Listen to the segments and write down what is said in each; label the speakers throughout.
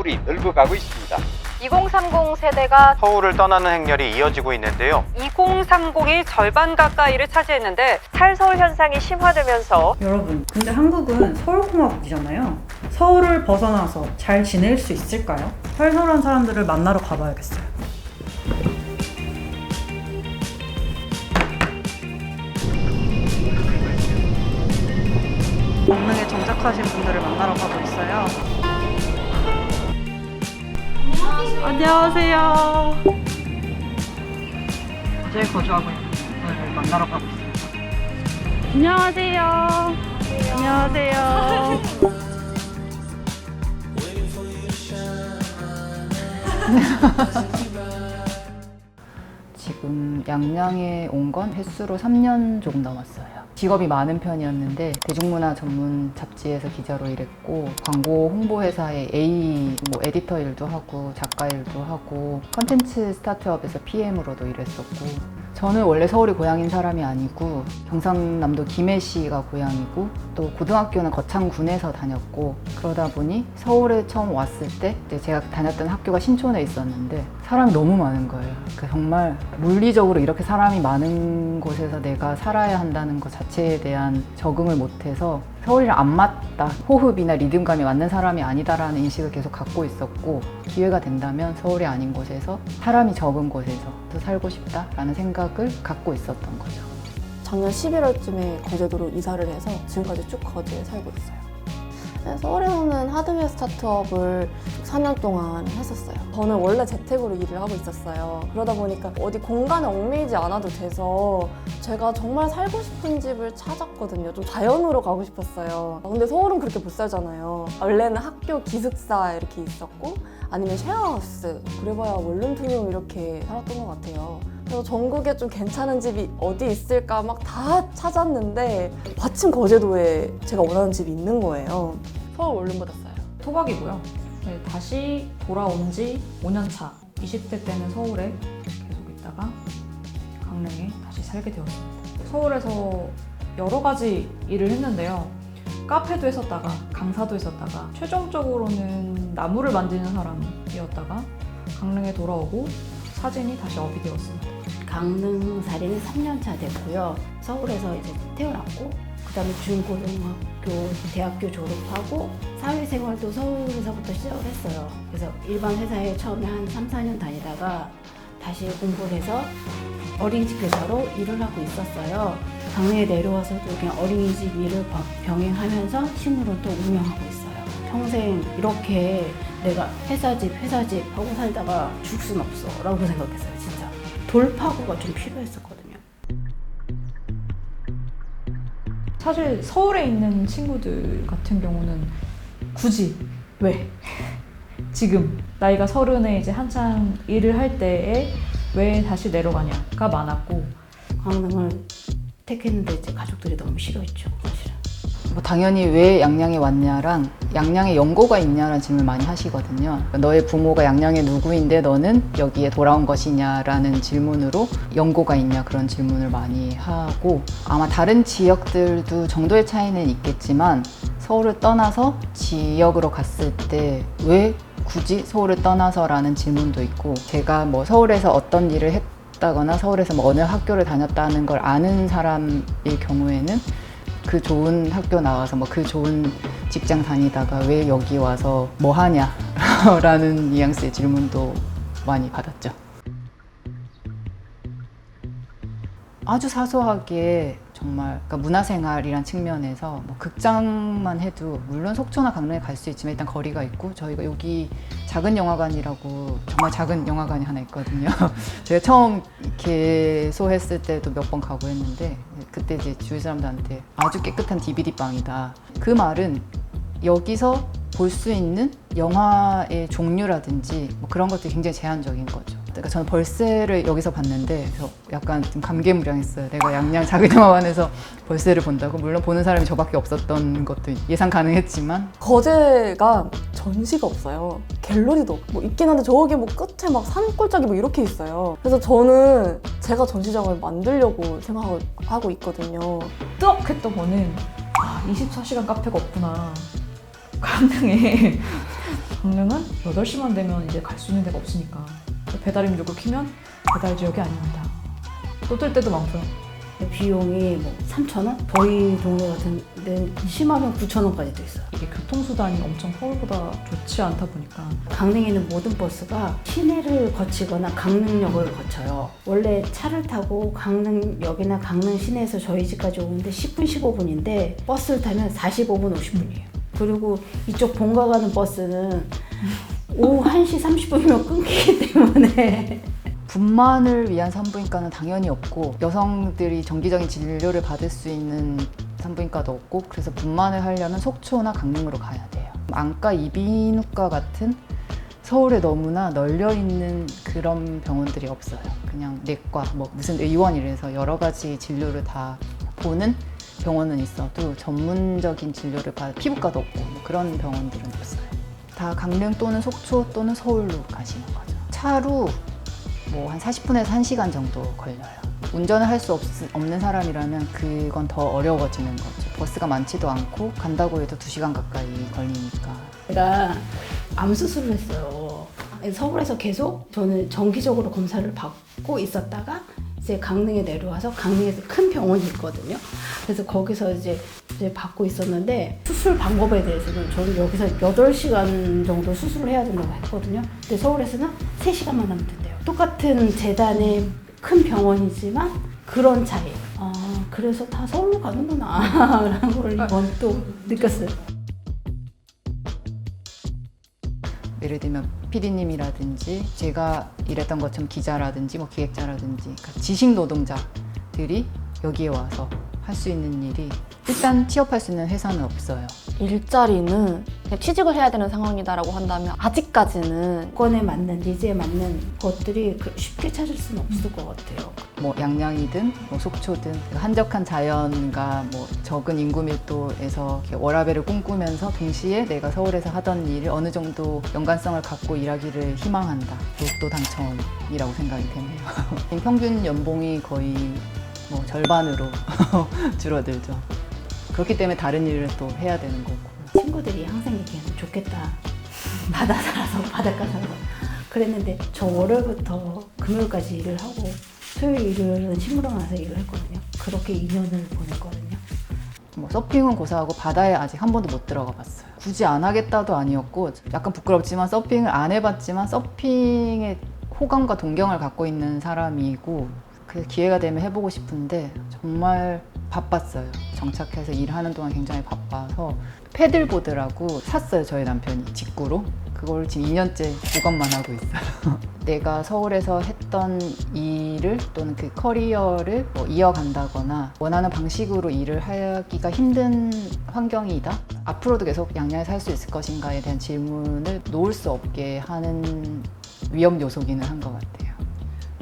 Speaker 1: 서울이 늙어가고 있습니다.
Speaker 2: 2030 세대가
Speaker 3: 서울을 떠나는 행렬이 이어지고 있는데요.
Speaker 2: 2030이 절반 가까이를 차지했는데 탈서울 현상이 심화되면서
Speaker 4: 여러분, 근데 한국은 서울공화국이잖아요. 서울을 벗어나서 잘 지낼 수 있을까요? 탈서울한 사람들을 만나러 가봐야겠어요. 강릉에 정착하신 분들을 만나러 가고 있어요. 안녕하세요. 어제 거주하고 있는 분들을 만나러 가고 있습니다. 안녕하세요. 안녕하세요.
Speaker 5: 지금 양양에 온 건 횟수로 3년 조금 넘었어요. 직업이 많은 편이었는데 대중문화 전문 잡지에서 기자로 일했고 광고 홍보회사의 A 에디터 일도 하고 작가 일도 하고 컨텐츠 스타트업에서 PM으로도 일했었고 저는 원래 서울이 고향인 사람이 아니고 경상남도 김해시가 고향이고 또 고등학교는 거창군에서 다녔고 그러다 보니 서울에 처음 왔을 때 제가 다녔던 학교가 신촌에 있었는데 사람이 너무 많은 거예요. 그러니까 정말 물리적으로 이렇게 사람이 많은 곳에서 내가 살아야 한다는 것 자체에 대한 적응을 못해서 서울이랑 안 맞다, 호흡이나 리듬감이 맞는 사람이 아니다라는 인식을 계속 갖고 있었고 기회가 된다면 서울이 아닌 곳에서 사람이 적은 곳에서 살고 싶다라는 생각을 갖고 있었던 거죠.
Speaker 6: 작년 11월쯤에 거제도로 이사를 해서 지금까지 쭉 거제에 살고 있어요. 서울에서는 하드웨어 스타트업을 4년 동안 했었어요. 저는 원래 재택으로 일을 하고 있었어요. 그러다 보니까 어디 공간에 얽매이지 않아도 돼서 제가 정말 살고 싶은 집을 찾았거든요. 좀 자연으로 가고 싶었어요. 근데 서울은 그렇게 못 살잖아요. 원래는 학교 기숙사 이렇게 있었고 아니면 쉐어하우스, 그래봐야 원룸2룸 이렇게 살았던 것 같아요. 그래서 전국에 좀 괜찮은 집이 어디 있을까 막 다 찾았는데 마침 거제도에 제가 원하는 집이 있는 거예요. 서울 원룸 받았어요.
Speaker 7: 토박이고요. 네, 다시 돌아온 지 5년 차. 20대 때는 서울에 계속 있다가 강릉에 다시 살게 되었습니다. 서울에서 여러 가지 일을 했는데요. 카페도 했었다가 강사도 했었다가 최종적으로는 나무를 만지는 사람이었다가 강릉에 돌아오고 사진이 다시 업이 되었습니다.
Speaker 8: 강릉살이는 3년 차 됐고요. 서울에서 이제 태어났고 그다음에 중고등학교, 대학교 졸업하고 사회생활도 서울에서부터 시작을 했어요. 그래서 일반 회사에 처음에 한 3, 4년 다니다가 다시 공부를 해서 어린이집 교사로 일을 하고 있었어요. 강릉에 내려와서도 그냥 어린이집 일을 병행하면서 친구를 또 운영하고 있어요. 평생 이렇게 내가 회사집 하고 살다가 죽을 순 없어 라고 생각했어요. 진짜 돌파구가 좀 필요했었거든요.
Speaker 7: 사실 서울에 있는 친구들 같은 경우는 굳이 왜? 지금 나이가 30에 이제 한창 일을 할 때에 왜 다시 내려가냐가 많았고
Speaker 8: 강릉을 택했는데 이제 가족들이 너무 싫어했죠, 사실은.
Speaker 5: 당연히 왜 양양에 왔냐랑 양양에 연고가 있냐라는 질문을 많이 하시거든요. 너의 부모가 양양의 누구인데 너는 여기에 돌아온 것이냐라는 질문으로 연고가 있냐 그런 질문을 많이 하고 아마 다른 지역들도 정도의 차이는 있겠지만 서울을 떠나서 지역으로 갔을 때 왜 굳이 서울을 떠나서라는 질문도 있고 제가 뭐 서울에서 어떤 일을 했다거나 서울에서 뭐 어느 학교를 다녔다는 걸 아는 사람일 경우에는 그 좋은 학교 나와서 뭐 그 좋은 직장 다니다가 왜 여기 와서 뭐 하냐 라는 뉘앙스의 질문도 많이 받았죠. 아주 사소하게 정말 그러니까 문화생활이란 측면에서 뭐 극장만 해도 물론 속초나 강릉에 갈 수 있지만 일단 거리가 있고 저희가 여기 작은 영화관이라고 정말 작은 영화관이 하나 있거든요. 제가 처음 개소했을 때도 몇 번 가고 했는데 그때 이제 주위 사람들한테 아주 깨끗한 DVD방이다. 그 말은 여기서 볼 수 있는 영화의 종류라든지 뭐 그런 것들이 굉장히 제한적인 거죠. 그러니까 저는 벌새를 여기서 봤는데 그래서 약간 좀 감개무량했어요. 내가 양양 작은 영화관에서 벌새를 본다고? 물론 보는 사람이 저밖에 없었던 것도 예상 가능했지만
Speaker 6: 거제가 전시가 없어요. 갤러리도 없고 뭐 있긴 한데 저기 뭐 끝에 막 산골짜기 뭐 이렇게 있어요. 그래서 저는 제가 전시장을 만들려고 생각하고 있거든요.
Speaker 7: 뜨억 했던 거는 24시간 카페가 없구나. 강릉에 강릉은 8시만 되면 이제 갈 수 있는 데가 없으니까 배달 입력을 키면 배달 지역이 아닙니다. 또 뜰 때도 많고요.
Speaker 8: 비용이 뭐 3,000원? 저희 동네 같은 데는 심하면 9,000원까지도 있어요.
Speaker 7: 이게 교통수단이 엄청 서울보다 좋지 않다 보니까
Speaker 8: 강릉에 있는 모든 버스가 시내를 거치거나 강릉역을 거쳐요. 원래 차를 타고 강릉역이나 강릉 시내에서 저희 집까지 오는데 10분, 15분인데 버스를 타면 45분, 50분이에요. 그리고 이쪽 본가 가는 버스는 오후 1시 30분이면 끊기기 때문에
Speaker 5: 분만을 위한 산부인과는 당연히 없고 여성들이 정기적인 진료를 받을 수 있는 산부인과도 없고 그래서 분만을 하려면 속초나 강릉으로 가야 돼요. 안과, 이비인후과 같은 서울에 너무나 널려 있는 그런 병원들이 없어요. 그냥 내과, 뭐 무슨 의원 이래서 여러 가지 진료를 다 보는 병원은 있어도 전문적인 진료를 받을 피부과도 없고 뭐 그런 병원들은 없어요. 다 강릉 또는 속초 또는 서울로 가시는 거죠. 차로 뭐 한 40분에서 1시간 정도 걸려요. 운전을 할 수 없는 사람이라면 그건 더 어려워지는 거죠. 버스가 많지도 않고 간다고 해도 2시간 가까이 걸리니까.
Speaker 8: 제가 암 수술을 했어요. 서울에서 계속 저는 정기적으로 검사를 받고 있었다가 이제 강릉에 내려와서 강릉에서 큰 병원이 있거든요. 그래서 거기서 이제 받고 있었는데 수술 방법에 대해서는 저는 여기서 8시간 정도 수술을 해야 된다고 했거든요. 근데 서울에서는 3시간만 하면 된대요. 똑같은 재단의 큰 병원이지만 그런 차이. 아, 그래서 다 서울로 가는구나 라는 걸 이번 또 느꼈어요.
Speaker 5: 예를 들면 PD님이라든지 제가 일했던 것처럼 기자라든지 뭐 기획자라든지 그러니까 지식 노동자들이 여기에 와서 할 수 있는 일이 일단 취업할 수 있는 회사는 없어요.
Speaker 6: 일자리는 그냥 취직을 해야 되는 상황이다라고 한다면 아직까지는
Speaker 8: 조건에 맞는, 니즈에 맞는 것들이 쉽게 찾을 수는 없을 것 같아요.
Speaker 5: 뭐 양양이든 뭐 속초든 한적한 자연과 뭐 적은 인구 밀도에서 이렇게 워라밸을 꿈꾸면서 동시에 내가 서울에서 하던 일을 어느 정도 연관성을 갖고 일하기를 희망한다. 로또 당첨이라고 생각이 되네요. 평균 연봉이 거의 뭐 절반으로 줄어들죠. 그렇기 때문에 다른 일을 또 해야 되는 거고.
Speaker 8: 친구들이 항상 얘기하는 좋겠다. 바다 살아서 바닷가 살아서 그랬는데 저 월요일부터 금요일까지 일을 하고 토요일 일요일은 친구랑 와서 일을 했거든요. 그렇게 2년을 보냈거든요.
Speaker 5: 뭐 서핑은 고사하고 바다에 아직 한 번도 못 들어가 봤어요. 굳이 안 하겠다도 아니었고 약간 부끄럽지만 서핑을 안 해봤지만 서핑에 호감과 동경을 갖고 있는 사람이고 그 기회가 되면 해보고 싶은데 정말 바빴어요. 정착해서 일하는 동안 굉장히 바빠서 패들보드라고 샀어요. 저희 남편이 직구로. 그걸 지금 2년째 보관만 하고 있어요. 내가 서울에서 했던 일을 또는 그 커리어를 뭐 이어간다거나 원하는 방식으로 일을 하기가 힘든 환경이다. 앞으로도 계속 양양에 살 수 있을 것인가에 대한 질문을 놓을 수 없게 하는 위험 요소기는 한 것 같아요.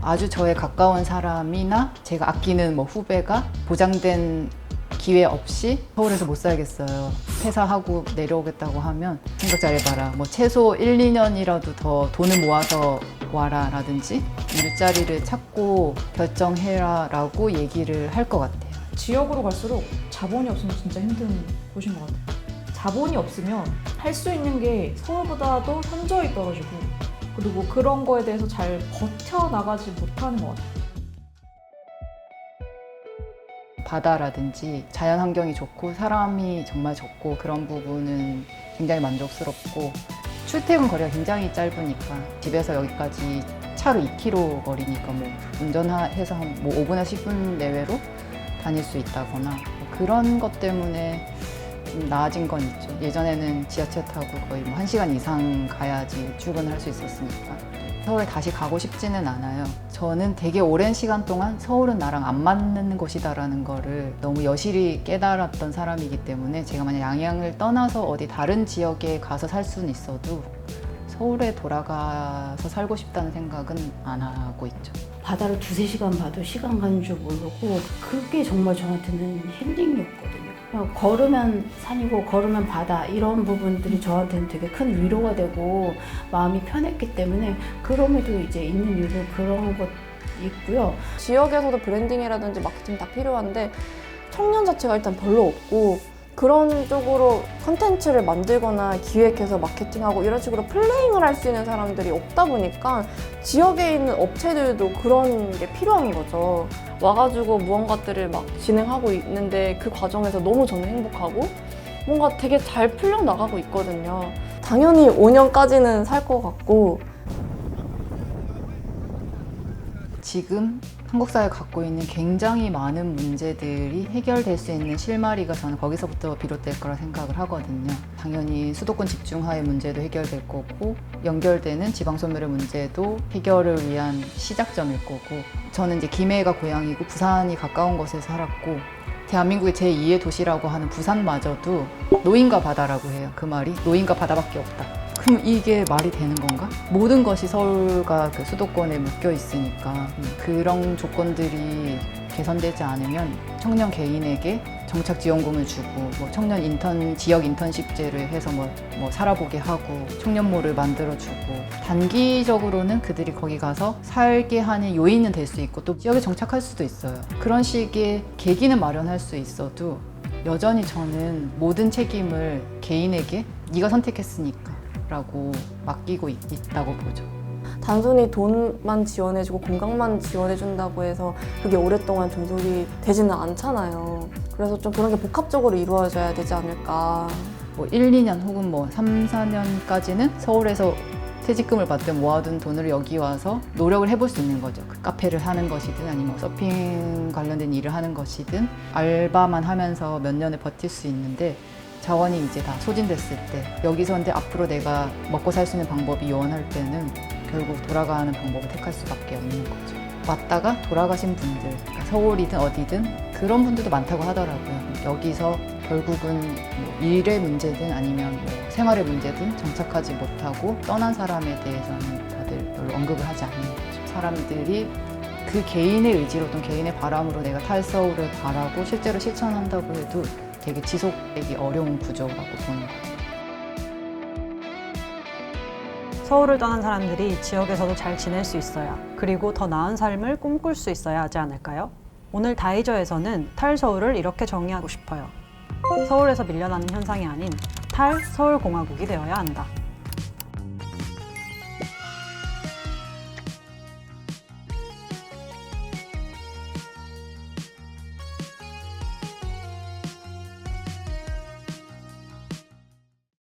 Speaker 5: 아주 저에 가까운 사람이나 제가 아끼는 뭐 후배가 보장된 기회 없이 서울에서 못 살겠어요. 퇴사하고 내려오겠다고 하면 생각 잘 해봐라. 뭐 최소 1, 2년이라도 더 돈을 모아서 와라 라든지 일자리를 찾고 결정해라 라고 얘기를 할 것 같아요.
Speaker 7: 지역으로 갈수록 자본이 없으면 진짜 힘든 곳인 것 같아요. 자본이 없으면 할 수 있는 게 서울보다도 현저히 떨어지고 그리고 그런 거에 대해서 잘 버텨나가지 못하는 것 같아요.
Speaker 5: 바다라든지 자연 환경이 좋고 사람이 정말 적고 그런 부분은 굉장히 만족스럽고 출퇴근 거리가 굉장히 짧으니까 집에서 여기까지 차로 2km 거리니까 뭐 운전해서 한 뭐 5분에서 10분 내외로 다닐 수 있다거나 그런 것 때문에 좀 나아진 건 있죠. 예전에는 지하철 타고 거의 뭐 1시간 이상 가야지 출근을 할 수 있었으니까. 서울에 다시 가고 싶지는 않아요. 저는 되게 오랜 시간 동안 서울은 나랑 안 맞는 곳이다라는 거를 너무 여실히 깨달았던 사람이기 때문에 제가 만약 양양을 떠나서 어디 다른 지역에 가서 살 수는 있어도 서울에 돌아가서 살고 싶다는 생각은 안 하고 있죠.
Speaker 8: 바다를 2-3시간 봐도 시간 가는 줄 모르고 그게 정말 저한테는 힐링이었거든요. 그냥 걸으면 산이고 걸으면 바다 이런 부분들이 저한테는 되게 큰 위로가 되고 마음이 편했기 때문에 그럼에도 이제 있는 이유로 그런 것 있고요.
Speaker 6: 지역에서도 브랜딩이라든지 마케팅 다 필요한데 청년 자체가 일단 별로 없고 그런 쪽으로 컨텐츠를 만들거나 기획해서 마케팅하고 이런 식으로 플레잉을 할 수 있는 사람들이 없다 보니까 지역에 있는 업체들도 그런 게 필요한 거죠. 와가지고 무언가들을 막 진행하고 있는데 그 과정에서 너무 저는 행복하고 뭔가 되게 잘 풀려나가고 있거든요. 당연히 5년까지는 살 것 같고
Speaker 5: 지금 한국 사회가 갖고 있는 굉장히 많은 문제들이 해결될 수 있는 실마리가 저는 거기서부터 비롯될 거라 생각을 하거든요. 당연히 수도권 집중화의 문제도 해결될 거고 연결되는 지방소멸의 문제도 해결을 위한 시작점일 거고 저는 이제 김해가 고향이고 부산이 가까운 곳에 살았고 대한민국의 제2의 도시라고 하는 부산마저도 노인과 바다라고 해요. 그 말이 노인과 바다밖에 없다. 그럼 이게 말이 되는 건가? 모든 것이 서울과 그 수도권에 묶여 있으니까 그런 조건들이 개선되지 않으면 청년 개인에게 정착 지원금을 주고 뭐 청년 지역 인턴십제를 해서 뭐 살아보게 하고 청년몰을 만들어주고 단기적으로는 그들이 거기 가서 살게 하는 요인은 될 수 있고 또 지역에 정착할 수도 있어요. 그런 식의 계기는 마련할 수 있어도 여전히 저는 모든 책임을 개인에게 네가 선택했으니까 라고 맡기고 있다고 보죠.
Speaker 6: 단순히 돈만 지원해주고 건강만 지원해준다고 해서 그게 오랫동안 존속이 되지는 않잖아요. 그래서 좀 그런 게 복합적으로 이루어져야 되지 않을까.
Speaker 5: 뭐 1, 2년 혹은 뭐 3, 4년까지는 서울에서 퇴직금을 받되 모아둔 돈을 여기 와서 노력을 해볼 수 있는 거죠. 그 카페를 하는 것이든 아니면 서핑 관련된 일을 하는 것이든 알바만 하면서 몇 년을 버틸 수 있는데 자원이 이제 다 소진됐을 때 여기서 근데 앞으로 내가 먹고 살 수 있는 방법이 요원할 때는 결국 돌아가는 방법을 택할 수밖에 없는 거죠. 왔다가 돌아가신 분들, 그러니까 서울이든 어디든 그런 분들도 많다고 하더라고요. 여기서 결국은 뭐 일의 문제든 아니면 뭐 생활의 문제든 정착하지 못하고 떠난 사람에 대해서는 다들 별로 언급을 하지 않는 거죠. 사람들이 그 개인의 의지로 또는 개인의 바람으로 내가 탈서울을 바라고 실제로 실천한다고 해도 되게 지속되기 어려운 구조라고 보는 거예요.
Speaker 4: 서울을 떠난 사람들이 지역에서도 잘 지낼 수 있어야 그리고 더 나은 삶을 꿈꿀 수 있어야 하지 않을까요? 오늘 다이저에서는 탈서울을 이렇게 정의하고 싶어요. 서울에서 밀려나는 현상이 아닌 탈서울공화국이 되어야 한다.